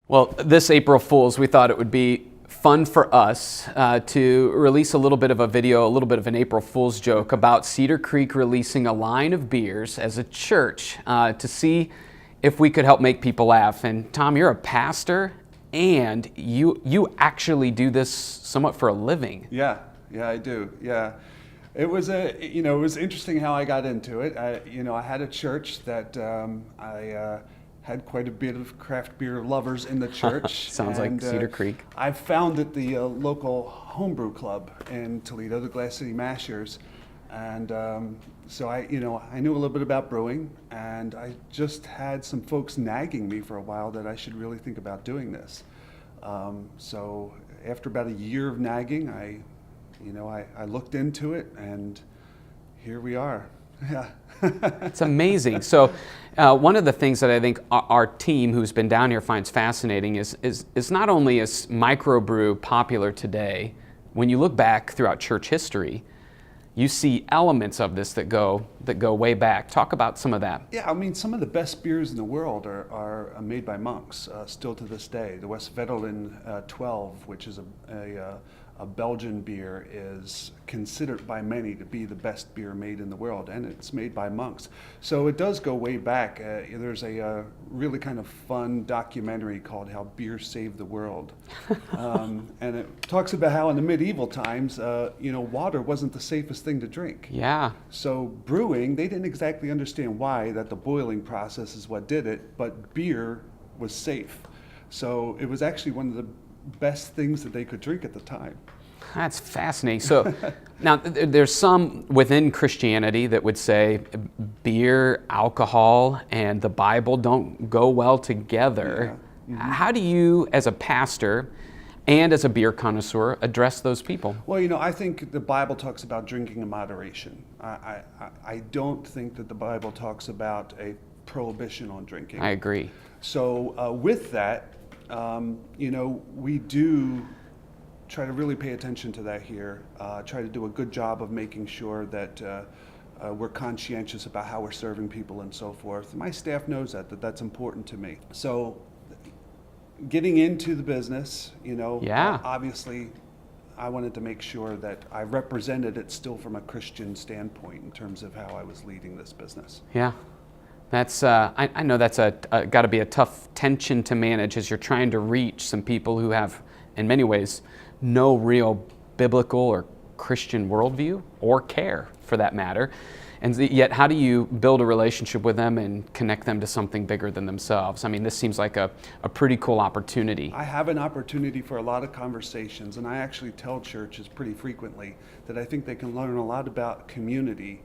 Well, this April Fool's, we thought it would be fun for us to release a little bit of a video, a little bit of an April Fool's joke about Cedar Creek releasing a line of beers as a church to see if we could help make people laugh. And Tom, you're a pastor, and you actually do this somewhat for a living. Yeah, I do. Yeah, it was it was interesting how I got into it. I had a church that I had quite a bit of craft beer lovers in the church. Sounds like Cedar Creek. I founded the local homebrew club in Toledo, the Glass City Mashers, and so I knew a little bit about brewing, and I just had some folks nagging me for a while that I should really think about doing this. So after about a year of nagging, I looked into it, and here we are. Yeah. It's amazing. So one of the things that I think our team who's been down here finds fascinating is not only is microbrew popular today, when you look back throughout church history, you see elements of this that go way back. Talk about some of that. Yeah, I mean, some of the best beers in the world are made by monks still to this day. The Westfalen 12, which is a Belgian beer, is considered by many to be the best beer made in the world, and it's made by monks. So it does go way back. There's a really kind of fun documentary called How Beer Saved the World. And it talks about how in the medieval times, water wasn't the safest thing to drink. Yeah. So brewing, they didn't exactly understand why, that the boiling process is what did it, but beer was safe. So it was actually one of the best things that they could drink at the time. That's fascinating. So now there's some within Christianity that would say beer, alcohol, and the Bible don't go well together. Yeah. Mm-hmm. How do you, as a pastor and as a beer connoisseur, address those people? Well, I think the Bible talks about drinking in moderation. I don't think that the Bible talks about a prohibition on drinking. I agree. So with that, we do try to really pay attention to that here, try to do a good job of making sure that we're conscientious about how we're serving people and so forth. My staff knows that's important to me. So getting into the business, obviously I wanted to make sure that I represented it still from a Christian standpoint in terms of how I was leading this business. Yeah. That's I know that's got to be a tough tension to manage as you're trying to reach some people who have, in many ways, no real biblical or Christian worldview or care, for that matter. And yet, how do you build a relationship with them and connect them to something bigger than themselves? I mean, this seems like a pretty cool opportunity. I have an opportunity for a lot of conversations, and I actually tell churches pretty frequently that I think they can learn a lot about community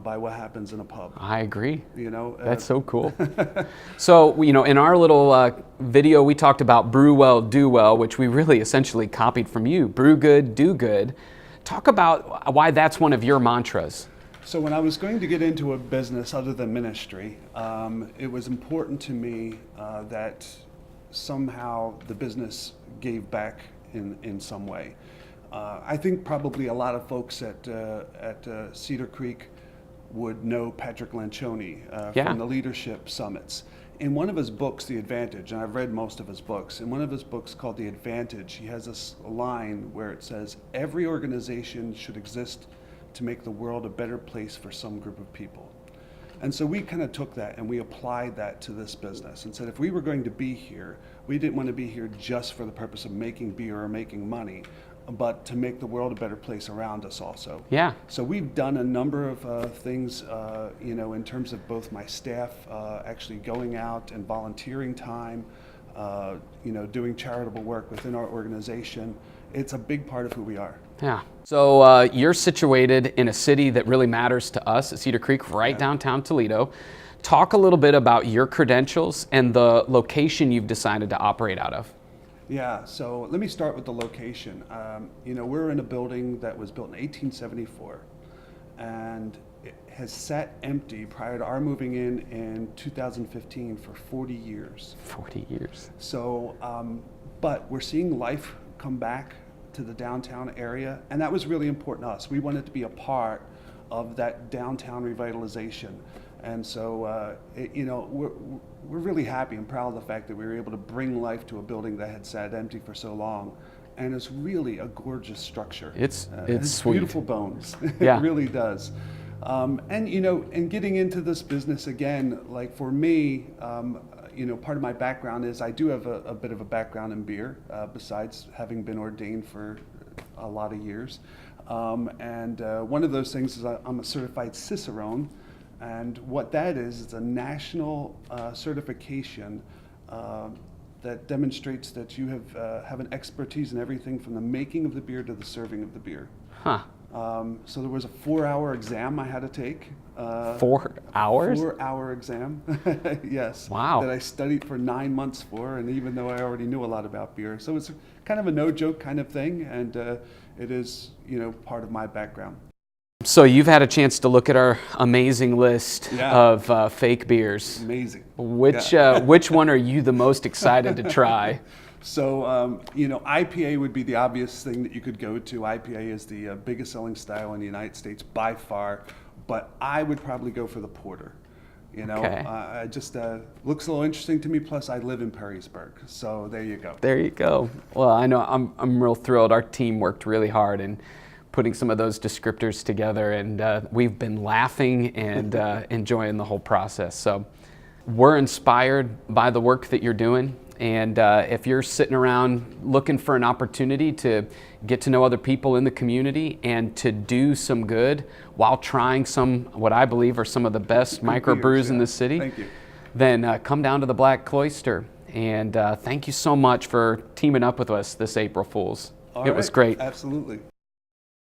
by what happens in a pub. I agree. That's so cool. So, in our little video, we talked about brew well, do well, which we really essentially copied from you. Brew good, do good. Talk about why that's one of your mantras. So when I was going to get into a business other than ministry, it was important to me that somehow the business gave back in some way. I think probably a lot of folks at Cedar Creek would know Patrick Lancioni from the leadership summits. In one of his books, The Advantage, and I've read most of his books, in one of his books called The Advantage, he has this line where it says, every organization should exist to make the world a better place for some group of people. And so we kind of took that and we applied that to this business and said, if we were going to be here, we didn't want to be here just for the purpose of making beer or making money, but to make the world a better place around us also. Yeah. So we've done a number of things, in terms of both my staff actually going out and volunteering time, doing charitable work within our organization. It's a big part of who we are. Yeah. So you're situated in a city that really matters to us at Cedar Creek, right downtown Toledo. Talk a little bit about your credentials and the location you've decided to operate out of. Yeah, so let me start with the location. We're in a building that was built in 1874, and it has sat empty prior to our moving in 2015 for 40 years. 40 years. So, but we're seeing life come back to the downtown area, and that was really important to us. We wanted to be a part of that downtown revitalization. And so, we're really happy and proud of the fact that we were able to bring life to a building that had sat empty for so long. And it's really a gorgeous structure. It's sweet. Beautiful bones. Yeah. It really does. And getting into this business again, like for me, part of my background is I do have a bit of a background in beer, besides having been ordained for a lot of years. And one of those things is I'm a certified Cicerone. And what that is, it's a national certification that demonstrates that you have an expertise in everything from the making of the beer to the serving of the beer. Huh. So there was a 4-hour exam I had to take. 4 hours? 4-hour exam, yes. Wow. That I studied for 9 months for, and even though I already knew a lot about beer. So it's kind of a no-joke kind of thing, and it is, part of my background. So you've had a chance to look at our amazing list of fake beers. Amazing. Which one are you the most excited to try? So, IPA would be the obvious thing that you could go to. IPA is the biggest selling style in the United States by far, but I would probably go for the porter. I just looks a little interesting to me. Plus, I live in Perrysburg, so there you go. There you go. Well, I know I'm real thrilled. Our team worked really hard in putting some of those descriptors together, and we've been laughing and enjoying the whole process. So we're inspired by the work that you're doing, and if you're sitting around looking for an opportunity to get to know other people in the community and to do some good while trying what I believe are some of the best microbrews in the city, then come down to the Black Cloister. And thank you so much for teaming up with us this April Fools. It was great. Absolutely.